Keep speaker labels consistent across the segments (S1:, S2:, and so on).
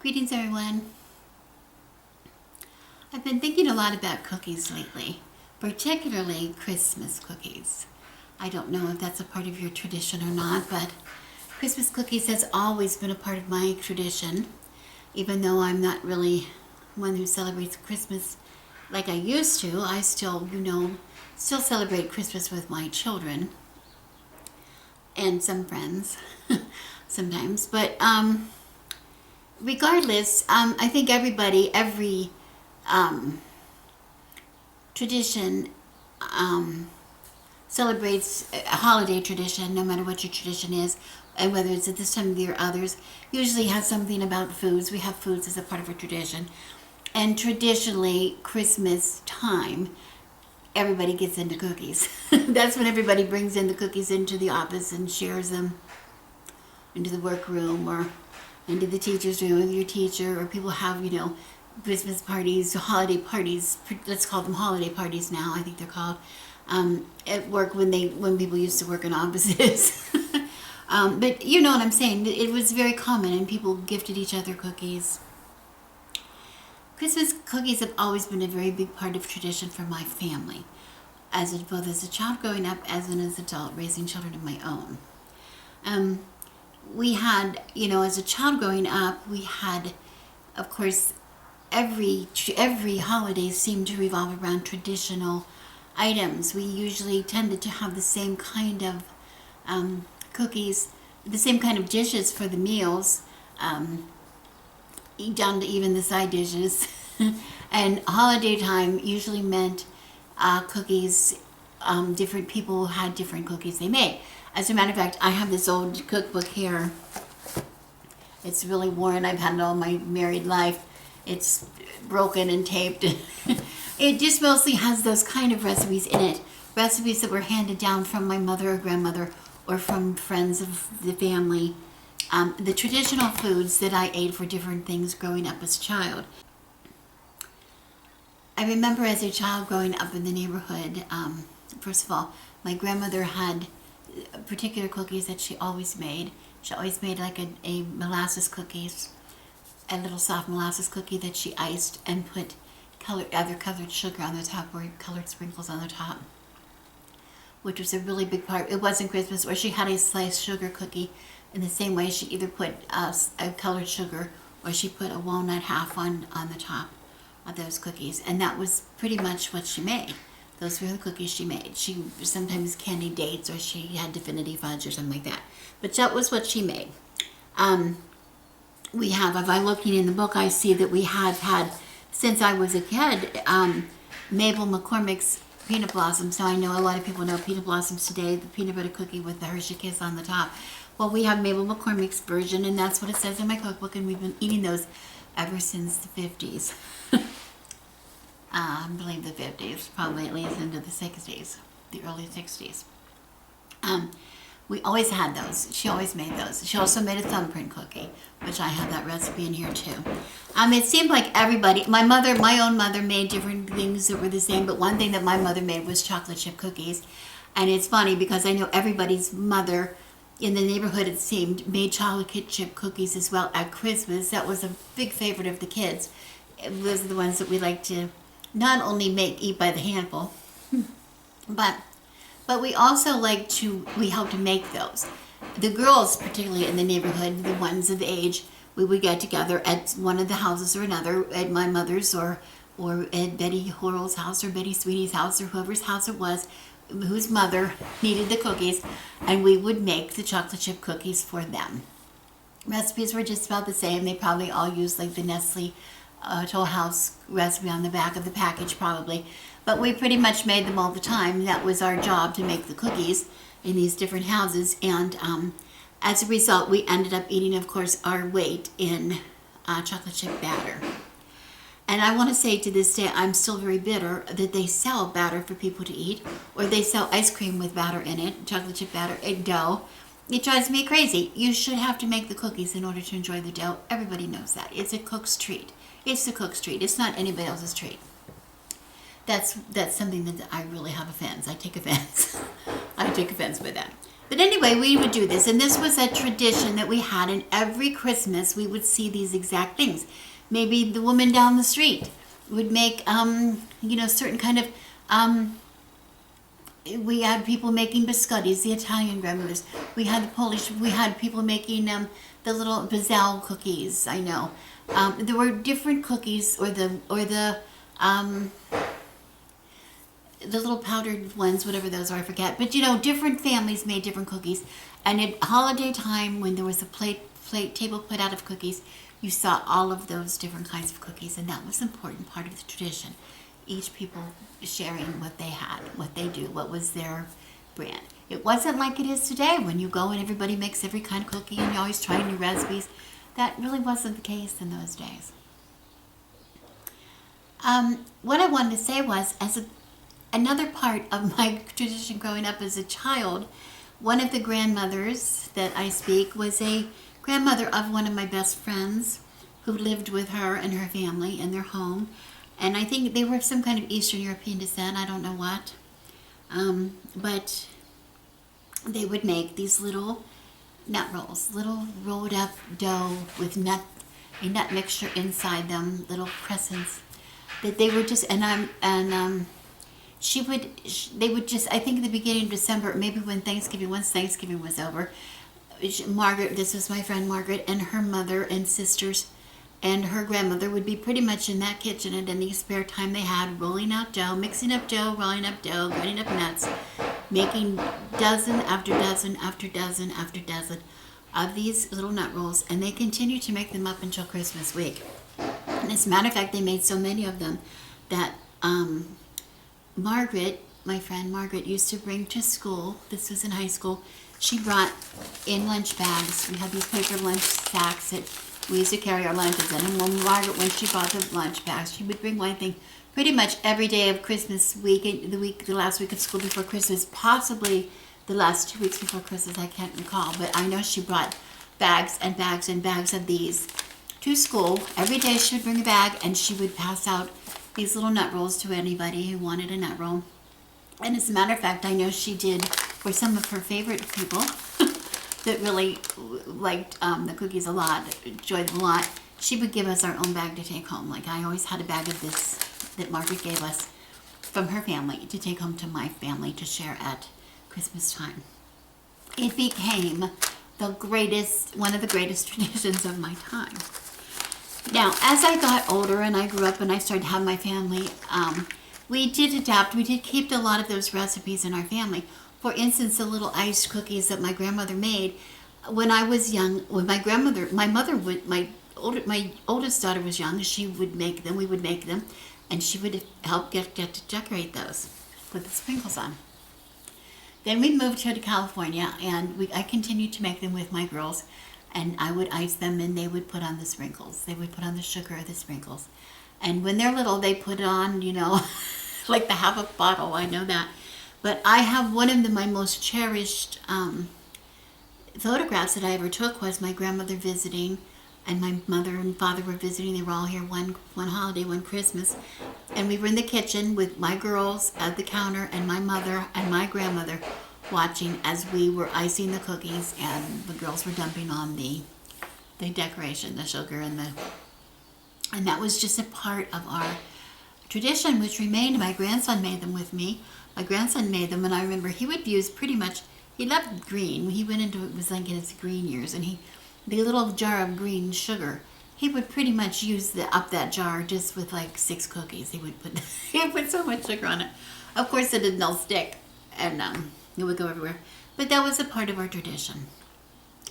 S1: Greetings, everyone. I've been thinking a lot about cookies lately, particularly Christmas cookies. I don't know if that's a part of your tradition or not, but Christmas cookies has always been a part of my tradition, even though I'm not really one who celebrates Christmas like I used to. I still, still celebrate Christmas with my children and some friends sometimes. But regardless, I think every tradition celebrates a holiday tradition, no matter what your tradition is, and whether it's at this time of the year or others, usually has something about foods. We have foods as a part of our tradition. And traditionally, Christmas time, everybody gets into cookies. That's when everybody brings in the cookies into the office and shares them into the workroom or into the teacher's room with your teacher, or people have, Christmas parties, holiday parties. Let's call them holiday parties now. I think they're called at work when people used to work in offices. But you know what I'm saying. It was very common, and people gifted each other cookies. Christmas cookies have always been a very big part of tradition for my family, both as a child growing up as an adult raising children of my own. We had, as a child growing up, we had, of course, every holiday seemed to revolve around traditional items. We usually tended to have the same kind of cookies, the same kind of dishes for the meals, down to even the side dishes. And holiday time usually meant cookies. Different people had different cookies they made. As a matter of fact, I have this old cookbook here. It's really worn. I've had it all my married life. It's broken and taped. It just mostly has those kind of recipes in it. Recipes that were handed down from my mother or grandmother or from friends of the family. The traditional foods that I ate for different things growing up as a child. I remember as a child growing up in the neighborhood, first of all, my grandmother had particular cookies that she always made. She always made like a molasses cookies, a little soft molasses cookie that she iced and put other colored sugar on the top, or colored sprinkles on the top, which was a really big part. It wasn't Christmas, or she had a sliced sugar cookie in the same way. She either put a colored sugar or she put a walnut half on the top of those cookies, and that was pretty much what she made. Those were the cookies she made. She sometimes candied dates, or she had Divinity Fudge or something like that. But that was what she made. We have, if I'm looking in the book, I see that we have had, since I was a kid, Mabel McCormick's Peanut Blossoms. Now I know a lot of people know Peanut Blossoms today, the peanut butter cookie with the Hershey Kiss on the top. Well, we have Mabel McCormick's version, and that's what it says in my cookbook, and we've been eating those ever since the 50s. I believe the 50s, probably at least into the 60s, the early 60s. We always had those. She always made those. She also made a thumbprint cookie, which I have that recipe in here too. It seemed like everybody, my own mother made different things that were the same, but one thing that my mother made was chocolate chip cookies. And it's funny because I know everybody's mother in the neighborhood, it seemed, made chocolate chip cookies as well at Christmas. That was a big favorite of the kids. Those are the ones that we like to not only eat by the handful, but we also we help to make those. The girls, particularly in the neighborhood, the ones of age, we would get together at one of the houses or another, at my mother's or at Betty Horrell's house or Betty Sweeney's house or whoever's house it was, whose mother needed the cookies, and we would make the chocolate chip cookies for them. Recipes were just about the same. They probably all used like the Nestle Toll House recipe on the back of the package probably, but we pretty much made them all the time. That was our job, to make the cookies in these different houses, and as a result we ended up eating, of course, our weight in chocolate chip batter. And I want to say, to this day, I'm still very bitter that they sell batter for people to eat, or they sell ice cream with batter in it, chocolate chip batter, dough. It drives me crazy. You should have to make the cookies in order to enjoy the dough. Everybody knows that. It's a cook's treat. It's the cook's treat. It's not anybody else's treat. That's something that I really have offense. I take offense. I take offense by that. But anyway, we would do this, and this was a tradition that we had, and every Christmas we would see these exact things. Maybe the woman down the street would make, certain kind of, we had people making biscottis, the Italian grandmothers. We had the Polish, we had people making the little bazel cookies, I know. There were different cookies, or the little powdered ones, whatever those are, I forget. But different families made different cookies. And at holiday time, when there was a table put out of cookies, you saw all of those different kinds of cookies, and that was an important part of the tradition. Each people sharing what they had, what they do, what was their brand. It wasn't like it is today, when you go and everybody makes every kind of cookie and you always try new recipes. That really wasn't the case in those days. What I wanted to say was, another part of my tradition growing up as a child, one of the grandmothers that I speak was a grandmother of one of my best friends who lived with her and her family in their home. And I think they were of some kind of Eastern European descent, I don't know what. But they would make these little nut rolls, little rolled up dough with a nut mixture inside them, little crescents. That they were just, they would just, I think at the beginning of December, maybe once Thanksgiving was over, Margaret, this was my friend Margaret, and her mother and sisters and her grandmother would be pretty much in that kitchen, and in the spare time they had, rolling out dough, mixing up dough, rolling up dough, grinding up nuts, making dozen after dozen after dozen after dozen of these little nut rolls, and they continued to make them up until Christmas week. And as a matter of fact, they made so many of them that Margaret, my friend Margaret, used to bring to school. This was in high school. She brought in lunch bags. We had these paper lunch sacks that we used to carry our lunches in. And when she brought the lunch bags, she would bring one thing pretty much every day of Christmas week, the last week of school before Christmas, possibly the last 2 weeks before Christmas, I can't recall. But I know she brought bags and bags and bags of these to school. Every day she would bring a bag, and she would pass out these little nut rolls to anybody who wanted a nut roll. And as a matter of fact, I know she did for some of her favorite people that really liked the cookies a lot, enjoyed them a lot. She would give us our own bag to take home. Like, I always had a bag of this that Margaret gave us from her family to take home to my family to share at Christmas time. It became one of the greatest traditions of my time. Now, as I got older and I grew up and I started to have my family, we did adapt. We did keep a lot of those recipes in our family. For instance, the little iced cookies that my grandmother made when I was young. When my oldest daughter was young, she would make them. We would make them, and she would help get to decorate those, put the sprinkles on. Then we moved here to California, and I continued to make them with my girls. And I would ice them, and they would put on the sprinkles. They would put on the sugar or the sprinkles. And when they're little, they put on, like the half a bottle, I know that. But I have one of my most cherished photographs that I ever took was my grandmother visiting, and my mother and father were visiting. They were all here one holiday, one Christmas. And we were in the kitchen with my girls at the counter, and my mother and my grandmother watching as we were icing the cookies, and the girls were dumping on the decoration, the sugar, and that was just a part of our tradition, which remained. My grandson made them with me. My grandson made them, and I remember he would use he loved green. He went into it, was like in his green years, and the little jar of green sugar, he would pretty much use up that jar just with like 6 cookies. He would put so much sugar on it. Of course, it didn't all stick, and it would go everywhere. But that was a part of our tradition.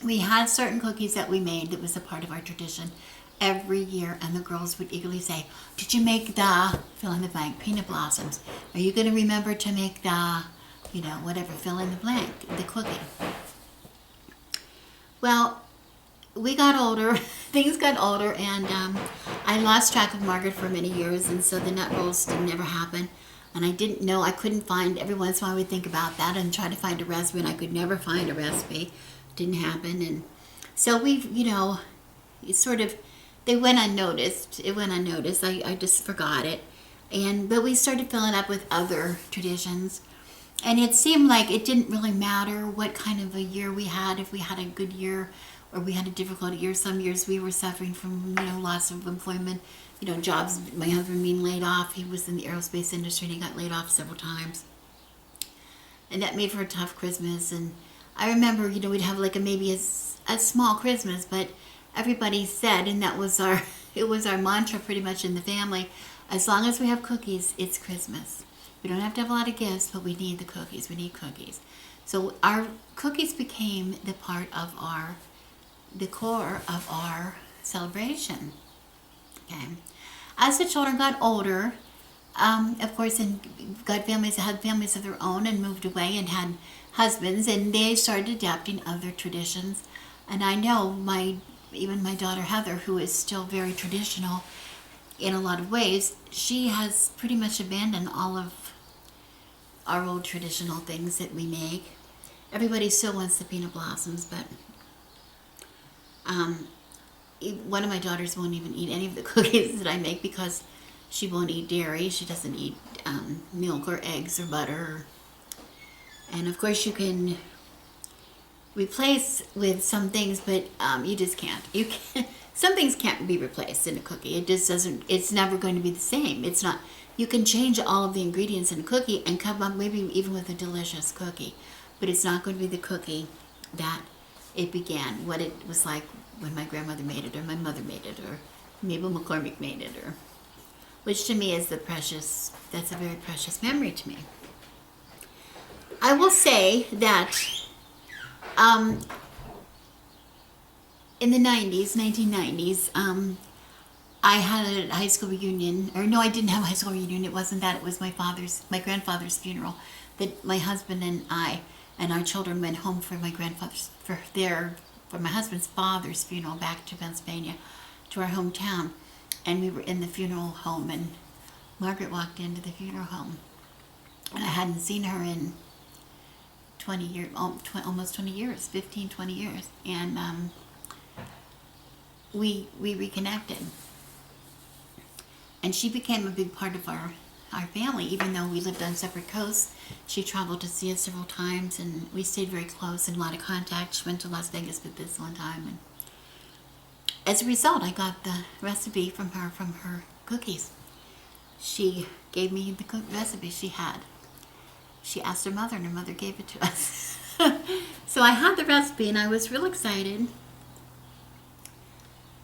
S1: We had certain cookies that we made that was a part of our tradition every year, and the girls would eagerly say, "Did you make the," fill in the blank, peanut blossoms? Are you going to remember to make the, whatever, fill in the blank, the cookie? Well, we got older, things got older, and I lost track of Margaret for many years, and so the nut rolls didn't ever happen. And I couldn't find, every once in a while I would think about that and try to find a recipe, and I could never find a recipe. Didn't happen. And so they went unnoticed. It went unnoticed. I just forgot it. But we started filling up with other traditions. And it seemed like it didn't really matter what kind of a year we had, if we had a good year or we had a difficult year. Some years we were suffering from, loss of employment, jobs. My husband being laid off. He was in the aerospace industry and he got laid off several times. And that made for a tough Christmas. And I remember, we'd have like maybe a small Christmas, but everybody said, and it was our mantra pretty much in the family, as long as we have cookies, it's Christmas. We don't have to have a lot of gifts, but we need the cookies. We need cookies. So our cookies became the core of our celebration. Okay. As the children got older, of course, and got families that had families of their own and moved away and had husbands, and they started adapting other traditions. And I know even my daughter Heather, who is still very traditional in a lot of ways, she has pretty much abandoned all of our old traditional things that we make. Everybody still wants the peanut blossoms, but one of my daughters won't even eat any of the cookies that I make because she won't eat dairy. She doesn't eat milk or eggs or butter. And of course you can replace with some things, but you just can't. Some things can't be replaced in a cookie. It just doesn't, it's never going to be the same. It's not. You can change all of the ingredients in a cookie and come up maybe even with a delicious cookie, but it's not going to be the cookie that it began, what it was like when my grandmother made it, or my mother made it, or Mabel McCormick made it, or which to me is that's a very precious memory to me. I will say that in the 1990s, I had a high school reunion, or no, I didn't have a high school reunion. It wasn't that. It was my grandfather's funeral. That my husband and I and our children went home for my husband's father's funeral back to Pennsylvania, to our hometown, and we were in the funeral home, and Margaret walked into the funeral home, and I hadn't seen her in 20 years, almost 20 years, 15, 20 years, and we reconnected. And she became a big part of our family, even though we lived on separate coasts. She traveled to see us several times, and we stayed very close and a lot of contact. She went to Las Vegas with this one time. And as a result, I got the recipe from her cookies. She gave me the recipe she had. She asked her mother, and her mother gave it to us. So I had the recipe, and I was real excited.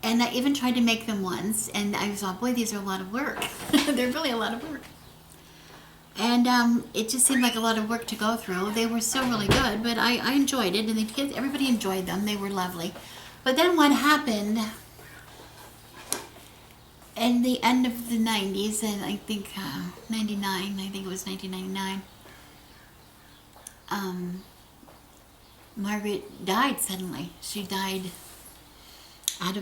S1: And I even tried to make them once, and I thought, boy, these are a lot of work. They're really a lot of work. And it just seemed like a lot of work to go through. They were still really good, but I enjoyed it, and the kids, everybody enjoyed them. They were lovely. But then what happened in the end of the 90s, and I think 99, I think it was 1999, Margaret died suddenly. She died. Got a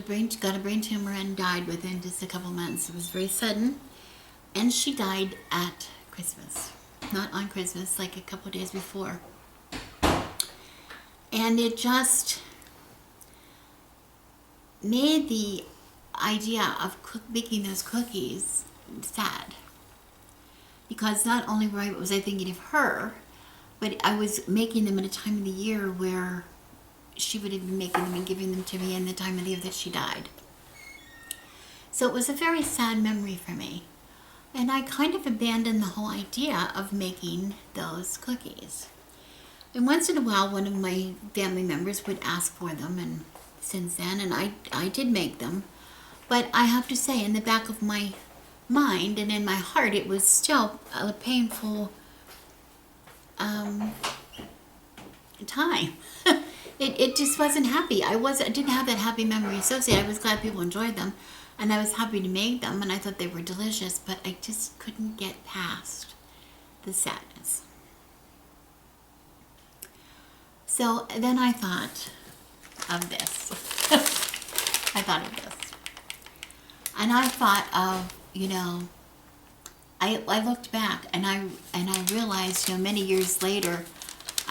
S1: brain tumor and died within just a couple months. It was very sudden. And she died at Christmas. Not on Christmas, like a couple of days before. And it just made the idea of baking those cookies sad. Because not only was I thinking of her, but I was making them at a time of the year where she would have been making them and giving them to me in the time of the year that she died. So it was a very sad memory for me. And I kind of abandoned the whole idea of making those cookies. And once in a while, one of my family members would ask for them, and since then, and I did make them. But I have to say, in the back of my mind and in my heart, it was still a painful time. It just wasn't happy. I didn't have that happy memory associated. I was glad people enjoyed them, and I was happy to make them, and I thought they were delicious, but I just couldn't get past the sadness. So then I thought of this. I thought of this. And I thought of, I looked back and I realized, many years later,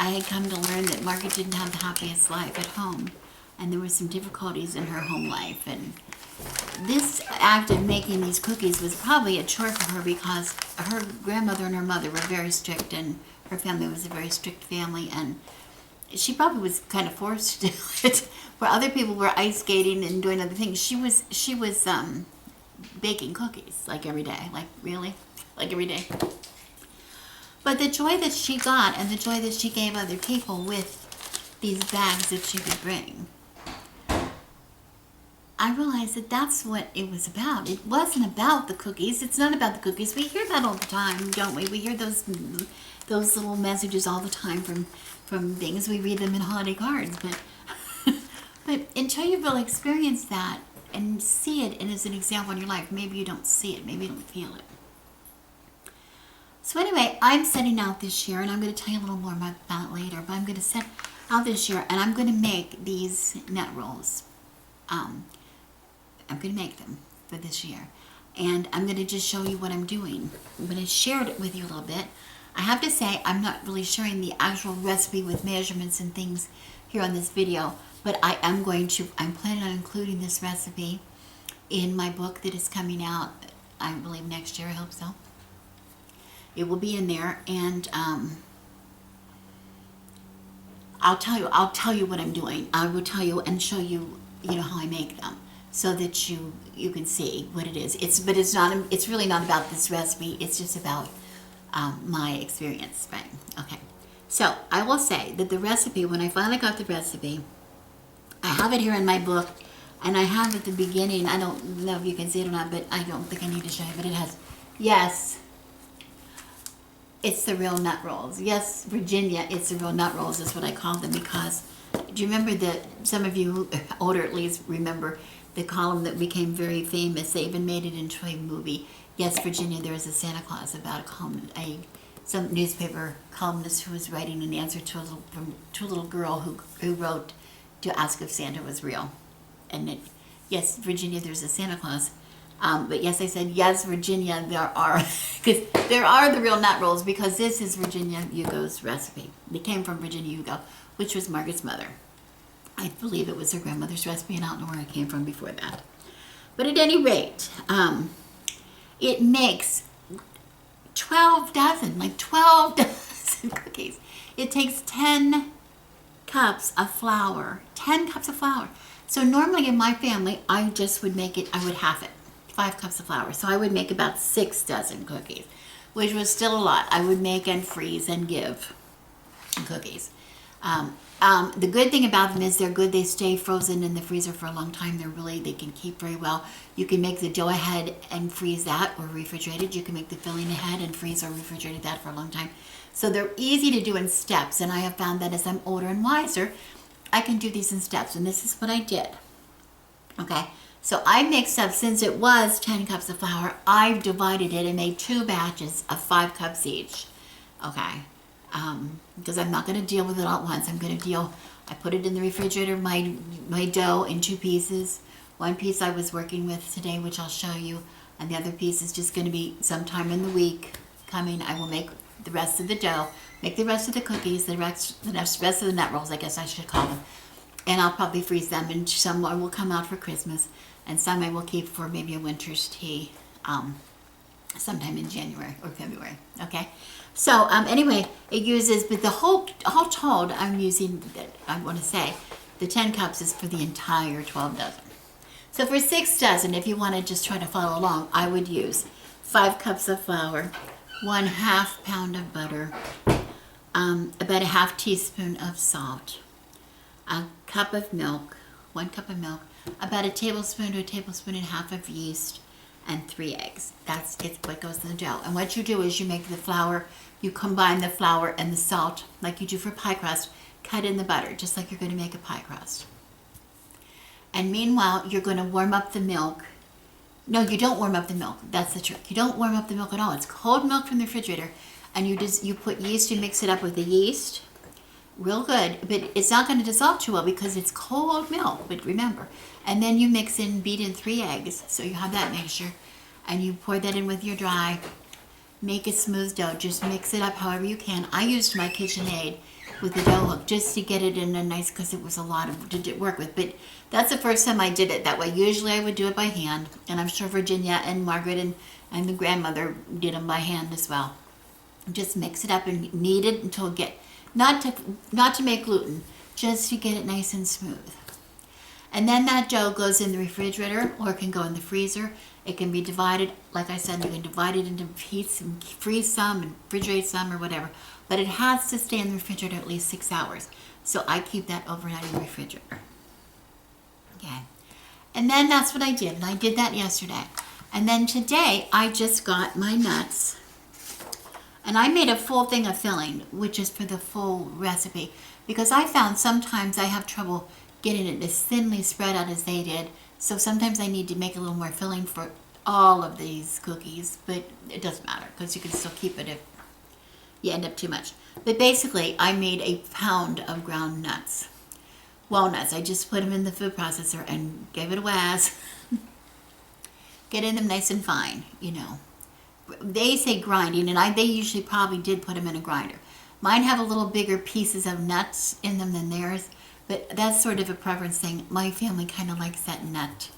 S1: I had come to learn that Margaret didn't have the happiest life at home, and there were some difficulties in her home life. And this act of making these cookies was probably a chore for her because her grandmother and her mother were very strict and Her family was a very strict family, and she probably was kind of forced to do it. Where other people were ice skating and doing other things, she was baking cookies like every day, like really, like every day. But the joy that she got and the joy that she gave other people with these bags that she could bring, I realized that that's what it was about. It wasn't about the cookies. It's not about the cookies. We hear that all the time, don't we? We hear those little messages all the time from things. We read them in holiday cards, but until you really experience that and see it and as an example in your life, maybe you don't see it, maybe you don't feel it. So anyway, I'm setting out this year, and I'm going to tell you a little more about it later, but I'm going to set out this year, and I'm going to make these net rolls. I'm going to make them for this year, and I'm going to just show you what I'm doing. I'm going to share it with you a little bit. I have to say, I'm not really sharing the actual recipe with measurements and things here on this video, but I'm planning on including this recipe in my book that is coming out, I believe next year, I hope so. It will be in there, and I'll tell you what I'm doing. I will tell you and show you, how I make them, so that you can see what it is. It's really not about this recipe. It's just about my experience, right? Okay. So I will say that the recipe, when I finally got the recipe, I have it here in my book, and I have at the beginning, I don't know if you can see it or not, but I don't think I need to show you, but it has, yes, it's the real nut rolls. Yes, Virginia, it's the real nut rolls is what I call them, because do you remember that some of you, older at least, remember the column that became very famous? They even made it into a movie. Yes, Virginia, there is a Santa Claus, about some newspaper columnist who was writing an answer to a little girl who wrote to ask if Santa was real. And yes, Virginia, there's a Santa Claus. But yes, I said, yes, Virginia, there are, because there are the real nut rolls, because this is Virginia Hugo's recipe. It came from Virginia Hugo, which was Margaret's mother. I believe it was her grandmother's recipe, and I don't know where it came from before that. But at any rate, it makes 12 dozen cookies. It takes 10 cups of flour, 10 cups of flour. So normally in my family, I just would make it, I would half it, 5 cups of flour. So I would make about 6 dozen cookies, which was still a lot. I would make and freeze and give cookies. The good thing about them is they're good. They stay frozen in the freezer for a long time. They can keep very well. You can make the dough ahead and freeze that, or refrigerate it. You can make the filling ahead and freeze or refrigerate that for a long time. So they're easy to do in steps, and I have found that as I'm older and wiser, I can do these in steps, and this is what I did. Okay, so I mixed up, since it was 10 cups of flour, I've divided it and made 2 batches of 5 cups each. Okay, because I'm not going to deal with it all at once. I put it in the refrigerator, my dough, in 2 pieces. One piece I was working with today, which I'll show you, and the other piece is just going to be sometime in the week coming. I will make the rest of the dough, make the rest of the cookies, the rest of the nut rolls, I guess I should call them, and I'll probably freeze them, and some more will come out for Christmas, and some I will keep for maybe a winter's tea sometime in January or February. Okay, so anyway, it uses, but the whole told, I'm using, I want to say, the 10 cups is for the entire 12 dozen. So for 6 dozen, if you want to just try to follow along, I would use 5 cups of flour, 1/2 pound of butter, about a 1/2 teaspoon of salt, a cup of milk, 1 cup of milk, about a tablespoon to a tablespoon and a half of yeast, and 3 eggs. That's what goes in the dough. And what you do is you make the flour, you combine the flour and the salt like you do for pie crust, cut in the butter, just like you're going to make a pie crust. And meanwhile, you're going to warm up the milk. No, you don't warm up the milk. That's the trick. You don't warm up the milk at all. It's cold milk from the refrigerator, and you put yeast. You mix it up with the yeast, real good. But it's not going to dissolve too well because it's cold milk. But remember, and then you beat in 3 eggs, so you have that mixture, and you pour that in with your dry. Make a smooth dough. Just mix it up however you can. I used my KitchenAid with the dough hook just to get it in a nice, because it was a lot to work with. But that's the first time I did it that way. Usually I would do it by hand, and I'm sure Virginia and Margaret and the grandmother did them by hand as well. Just mix it up and knead it until it get, not to make gluten, just to get it nice and smooth. And then that dough goes in the refrigerator, or it can go in the freezer. It can be divided, like I said, you can divide it into pieces and freeze some and refrigerate some or whatever. But it has to stay in the refrigerator at least 6 hours. So I keep that overnight in the refrigerator. Okay. And then that's what I did. And I did that yesterday. And then today I just got my nuts. And I made a full thing of filling, which is for the full recipe. Because I found sometimes I have trouble getting it as thinly spread out as they did. So sometimes I need to make a little more filling for all of these cookies, but it doesn't matter because you can still keep it if you end up too much. But basically, I made a pound of ground nuts. Walnuts, I just put them in the food processor and gave it a whiz. Getting them nice and fine, you know. They say grinding, and they usually probably did put them in a grinder. Mine have a little bigger pieces of nuts in them than theirs. But that's sort of a preference thing. My family kind of likes that nut.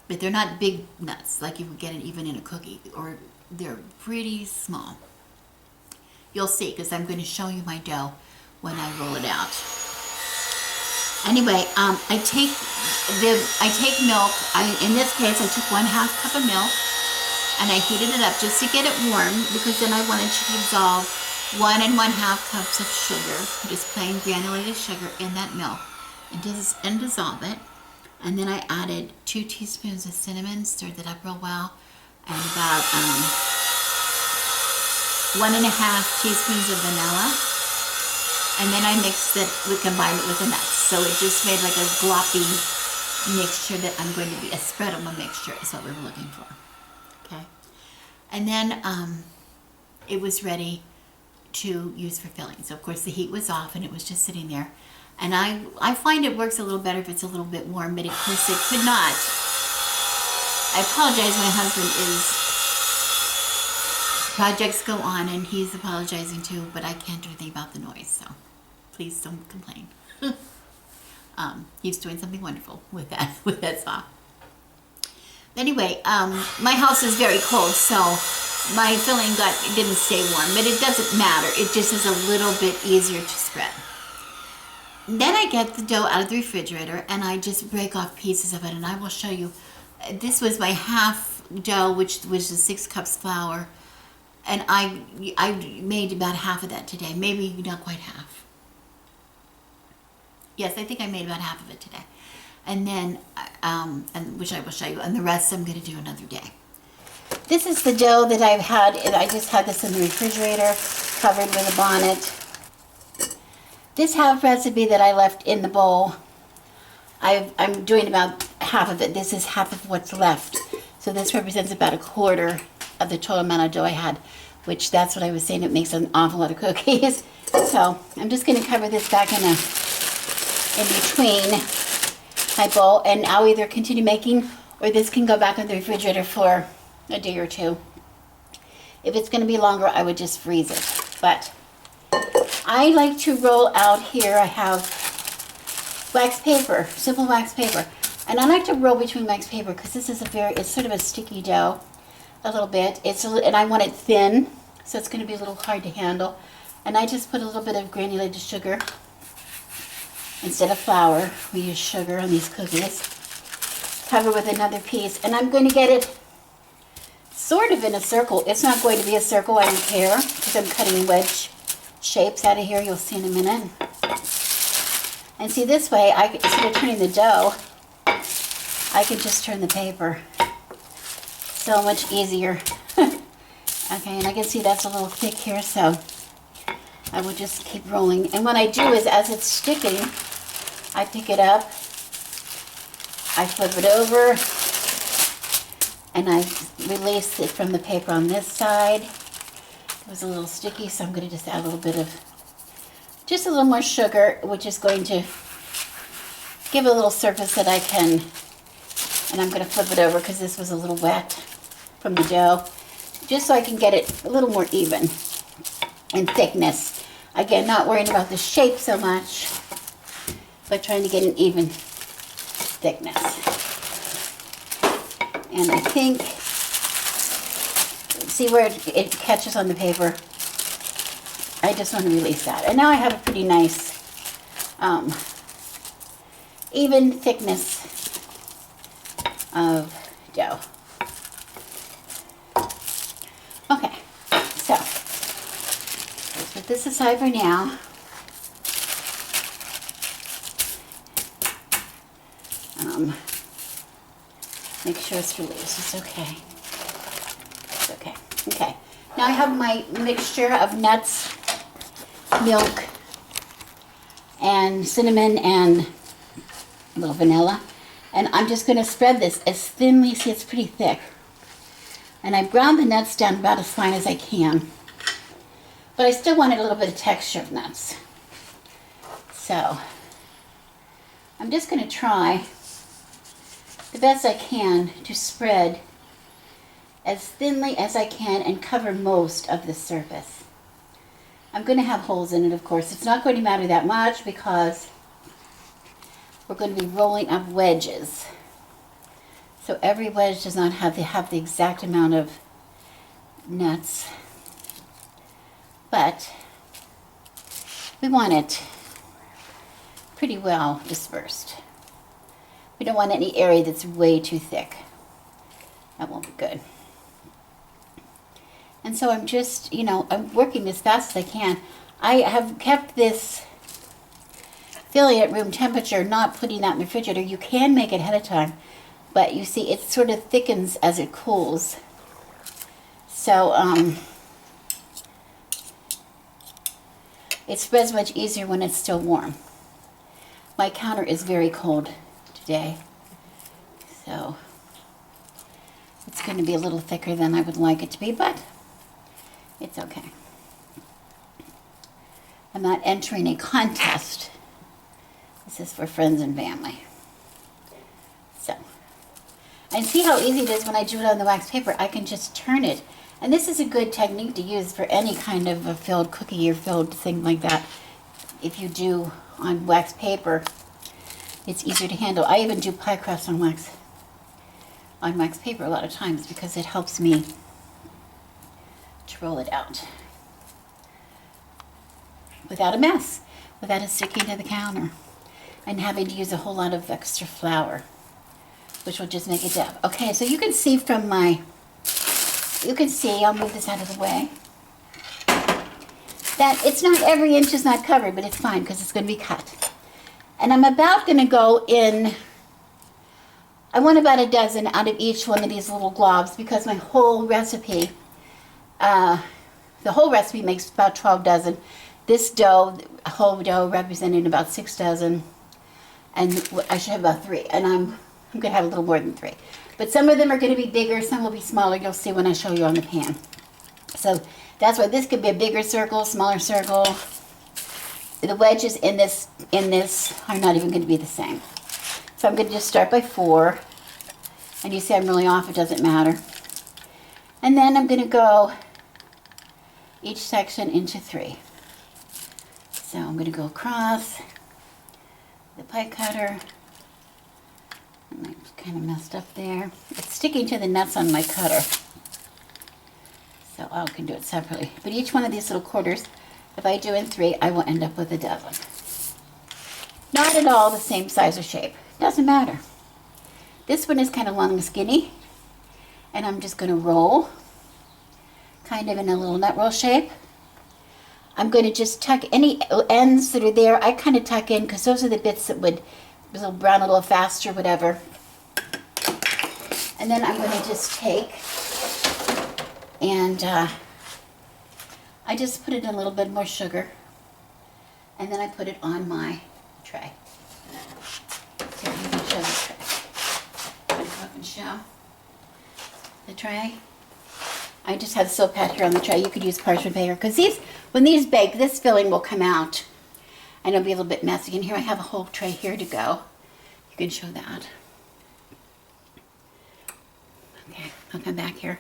S1: But they're not big nuts like you would get it even in a cookie. Or they're pretty small. You'll see because I'm going to show you my dough when I roll it out. Anyway, I take milk. In this case, I took 1/2 cup of milk. And I heated it up just to get it warm. Because then I wanted to dissolve 1 1/2 cups of sugar. Just plain granulated sugar in that milk. And dissolve it. And then I added 2 teaspoons of cinnamon, stirred it up real well, and about 1.5 teaspoons of vanilla. And then I mixed it, we combined it with the nuts. So it just made like a gloppy mixture that I'm going to be, a spread of a mixture is what we were looking for. Okay. And then it was ready to use for filling. So of course the heat was off and it was just sitting there. And I find it works a little better if it's a little bit warm, but of course it could not. I apologize, my husband projects go on and he's apologizing too, but I can't do anything about the noise, so please don't complain. He's doing something wonderful with that saw. Anyway, my house is very cold, so my filling didn't stay warm, but it doesn't matter. It just is a little bit easier to spread. Then I get the dough out of the refrigerator and I just break off pieces of it, and I will show you. This was my half dough, which was the 6 cups flour, and I made about half of that today, maybe not quite half. Yes, I think I made about half of it today. And then, which I will show you, and the rest I'm going to do another day. This is the dough that I've had, and I just had this in the refrigerator, covered with a bonnet. This half recipe that I left in the bowl, I'm doing about half of it. This is half of what's left. So this represents about 1/4 of the total amount of dough I had, which that's what I was saying, it makes an awful lot of cookies. So I'm just going to cover this back in between my bowl, and I'll either continue making, or this can go back in the refrigerator for a day or two. If it's going to be longer, I would just freeze it. But I like to roll out here. I have wax paper, simple wax paper. And I like to roll between wax paper because this is it's sort of a sticky dough, a little bit. And I want it thin, so it's going to be a little hard to handle. And I just put a little bit of granulated sugar. Instead of flour, we use sugar on these cookies. Cover with another piece. And I'm going to get it sort of in a circle. It's not going to be a circle, I don't care, because I'm cutting wedge shapes out of here. You'll see in a minute. And see, this way, instead of turning the dough, I can just turn the paper. So much easier. Okay, and I can see that's a little thick here, so I will just keep rolling. And what I do is, as it's sticking, I pick it up, I flip it over, and I release it from the paper on this side. It was a little sticky, so I'm going to just add a little bit of, just a little more sugar, which is going to give it a little surface that I can, and I'm going to flip it over because this was a little wet from the dough, just so I can get it a little more even in thickness. Again, not worrying about the shape so much, but trying to get an even thickness. And I think, see where it catches on the paper? I just want to release that. And now I have a pretty nice, even thickness of dough. Okay, so let's put this aside for now. Make sure it's released. It's okay. It's okay. Okay. Now I have my mixture of nuts, milk, and cinnamon, and a little vanilla. And I'm just going to spread this as thinly. See, it's pretty thick. And I browned the nuts down about as fine as I can. But I still wanted a little bit of texture of nuts. So I'm just going to try the best I can to spread as thinly as I can and cover most of the surface. I'm going to have holes in it, of course. It's not going to matter that much because we're going to be rolling up wedges. So every wedge does not have to have the exact amount of nuts, but we want it pretty well dispersed. We don't want any area that's way too thick. That won't be good. And so I'm just, you know, I'm working as fast as I can. I have kept this filling at room temperature, not putting that in the refrigerator. You can make it ahead of time, but you see it sort of thickens as it cools. So it spreads much easier when it's still warm. My counter is very cold today, so it's going to be a little thicker than I would like it to be, but it's okay. I'm not entering a contest. This is for friends and family. So, and see how easy it is when I do it on the wax paper. I can just turn it. And this is a good technique to use for any kind of a filled cookie or filled thing like that. If you do on wax paper, it's easier to handle. I even do pie crusts on wax paper a lot of times because it helps me to roll it out without a mess, without it sticking to the counter and having to use a whole lot of extra flour, which will just make it dab. Okay, so you can see from my, I'll move this out of the way, that it's not, every inch is not covered, but it's fine because it's going to be cut. And I'm about going to go in, I want about a dozen out of each one of these little globs because my whole recipe, the whole recipe makes about 12 dozen. This dough, whole dough, representing about 6 dozen, and I should have about 3, and I'm going to have a little more than 3. But some of them are going to be bigger, some will be smaller. You'll see when I show you on the pan. So that's why this could be a bigger circle, smaller circle. The wedges in this are not even going to be the same. So I'm going to just start by 4. And you see I'm really off, it doesn't matter. And then I'm going to go each section into 3. So I'm going to go across the pie cutter. And I kind of messed up there. It's sticking to the nuts on my cutter. So I can do it separately. But each one of these little quarters, if I do in 3, I will end up with a dozen. Not at all the same size or shape. Doesn't matter. This one is kind of long and skinny. And I'm just going to roll, kind of in a little nut roll shape. I'm going to just tuck any ends that are there. I kind of tuck in because those are the bits that would brown a little faster, whatever. And then I'm going to just take and I just put it in a little bit more sugar. And then I put it on my tray. Here, you can show the tray. I'm going to come up and show the tray. I just have soap pad here on the tray. You could use parchment paper because when these bake, this filling will come out and it'll be a little bit messy. And here I have a whole tray here to go. You can show that. Okay, I'll come back here.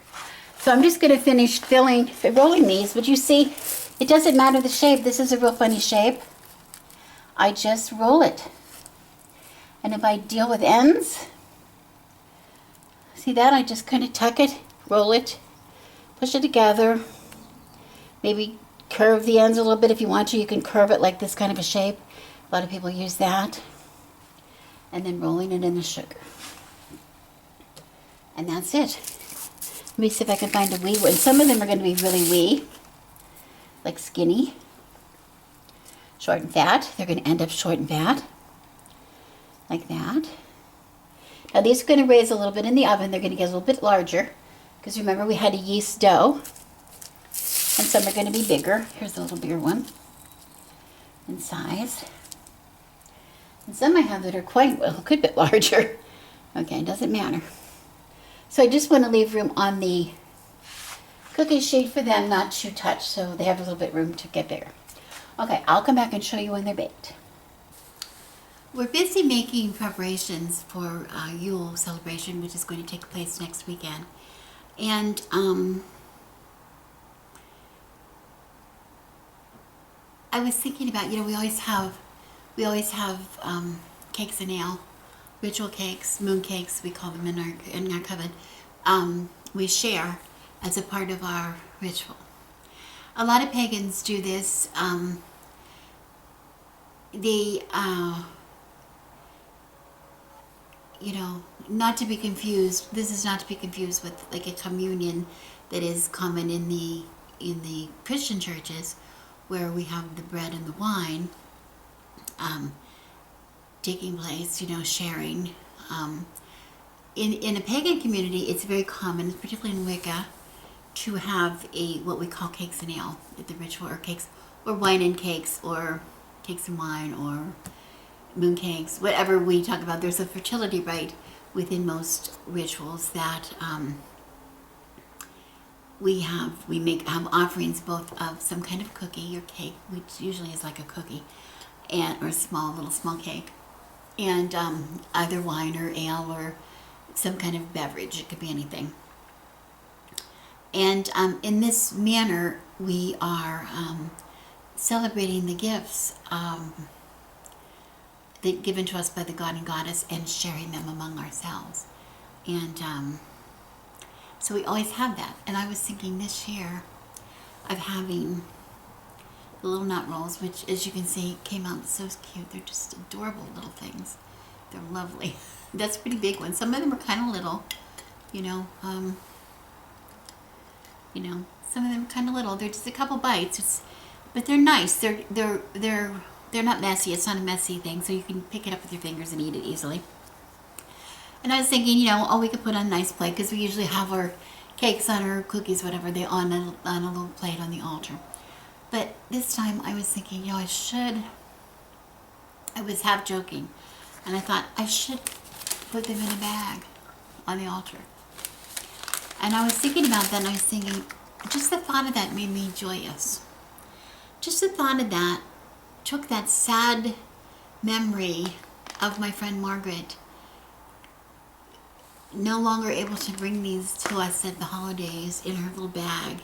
S1: So I'm just going to finish rolling these, but you see, it doesn't matter the shape. This is a real funny shape. I just roll it. And if I deal with ends, see that? I just kind of tuck it, roll it, push it together, maybe curve the ends a little bit if you want to. You can curve it like this kind of a shape. A lot of people use that. And then rolling it in the sugar. And that's it. Let me see if I can find a wee one. Some of them are going to be really wee, like skinny. Short and fat. They're going to end up short and fat, like that. Now these are going to raise a little bit in the oven. They're going to get a little bit larger, because remember we had a yeast dough. And some are going to be bigger. Here's a little bigger one in size. And some I have that are quite, well, a good bit larger. Okay, it doesn't matter. So I just want to leave room on the cookie sheet for them not to touch, so they have a little bit room to get bigger. Okay, I'll come back and show you when they're baked. We're busy making preparations for Yule celebration, which is going to take place next weekend. And I was thinking about, we always have cakes and ale. Ritual cakes, moon cakes, we call them in our coven, we share as a part of our ritual. A lot of pagans do this. Not to be confused. This is not to be confused with like a communion that is common in the Christian churches, where we have the bread and the wine. Taking place, sharing. In a pagan community, it's very common, particularly in Wicca, to have what we call cakes and ale at the ritual, or cakes, or wine and cakes, or cakes and wine, or moon cakes, whatever we talk about. There's a fertility rite within most rituals that we have offerings both of some kind of cookie or cake, which usually is like a cookie, or a little small cake, and either wine or ale or some kind of beverage. It could be anything. And in this manner, we are celebrating the gifts that given to us by the god and goddess, and sharing them among ourselves. And so we always have that. And I was thinking this year of having the little nut rolls, which, as you can see, came out so cute. They're just adorable little things. They're lovely. That's a pretty big one. Some of them are kind of little, some of them are kind of little. They're just a couple bites, but they're nice. They're not messy. It's not a messy thing, so you can pick it up with your fingers and eat it easily. And I was thinking, we could put on a nice plate, because we usually have our cakes on our cookies, whatever, they on a little plate on the altar. But this time I was thinking, I was half joking, and I thought I should put them in a bag on the altar. And I was thinking about that, and I was thinking, just the thought of that made me joyous. Just the thought of that took that sad memory of my friend Margaret, no longer able to bring these to us at the holidays in her little bag.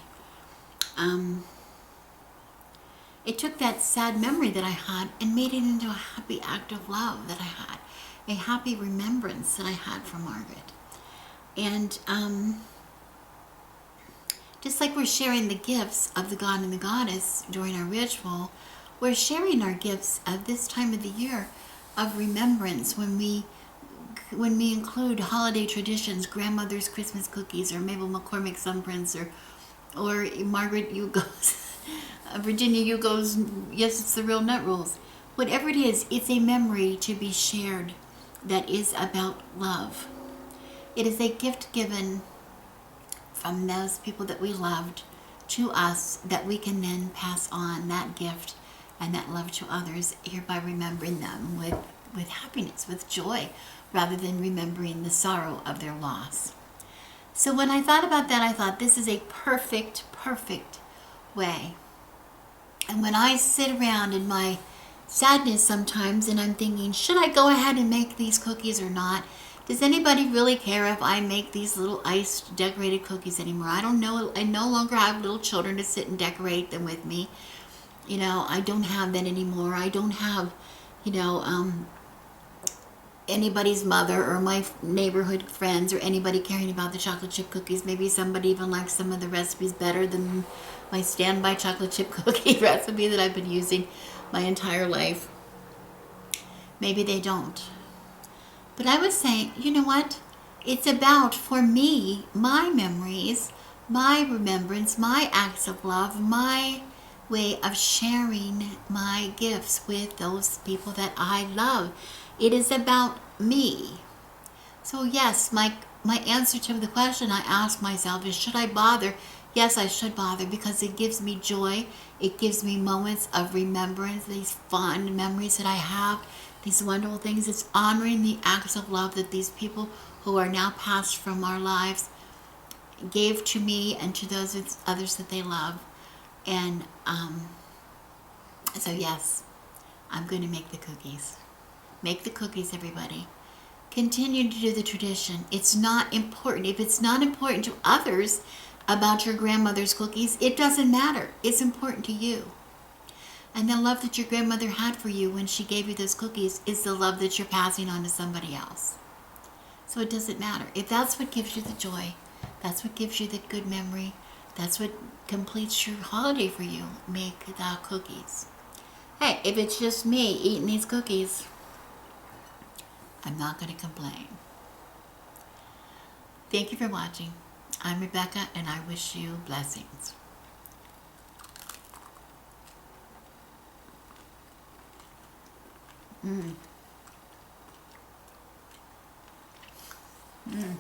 S1: It took that sad memory that I had and made it into a happy act of love that I had, a happy remembrance that I had for Margaret. And just like we're sharing the gifts of the god and the goddess during our ritual, we're sharing our gifts of this time of the year of remembrance when we include holiday traditions, grandmother's Christmas cookies, or Mabel McCormick's thumbprints, or Margaret Hugo's, Virginia Hugo's, yes, it's the real nut rolls. Whatever it is, it's a memory to be shared that is about love. It is a gift given from those people that we loved to us, that we can then pass on that gift and that love to others, hereby remembering them with happiness, with joy, rather than remembering the sorrow of their loss. So when I thought about that, I thought this is a perfect way. And when I sit around in my sadness sometimes and I'm thinking, should I go ahead and make these cookies or not? Does anybody really care if I make these little iced decorated cookies anymore? I don't know. I no longer have little children to sit and decorate them with me. I don't have that anymore. I don't have, anybody's mother or my neighborhood friends or anybody caring about the chocolate chip cookies. Maybe somebody even likes some of the recipes better than my standby chocolate chip cookie recipe that I've been using my entire life. Maybe they don't. But I was saying, you know what? It's about, for me, my memories, my remembrance, my acts of love, my way of sharing my gifts with those people that I love. It is about me. So yes, my answer to the question I ask myself is, should I bother? Yes, I should bother, because it gives me joy. It gives me moments of remembrance, these fond memories that I have, these wonderful things. It's honoring the acts of love that these people who are now passed from our lives gave to me and to those others that they love. And so yes, I'm going to make the cookies. Make the cookies, everybody. Continue to do the tradition. It's not important. If it's not important to others about your grandmother's cookies, it doesn't matter. It's important to you. And the love that your grandmother had for you when she gave you those cookies is the love that you're passing on to somebody else. So it doesn't matter. If that's what gives you the joy, that's what gives you the good memory, that's what completes your holiday for you, make the cookies. Hey, if it's just me eating these cookies, I'm not going to complain. Thank you for watching. I'm Rebecca, and I wish you blessings. Mm. Mm.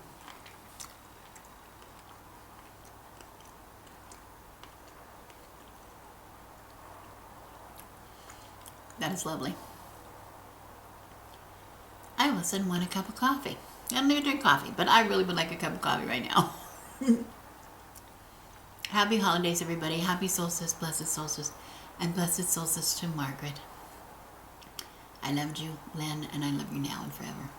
S1: That is lovely. I all of a sudden want a cup of coffee. I don't even drink coffee, but I really would like a cup of coffee right now. Happy holidays, everybody. Happy solstice, blessed solstice, and blessed solstice to Margaret. I loved you, Len, and I love you now and forever.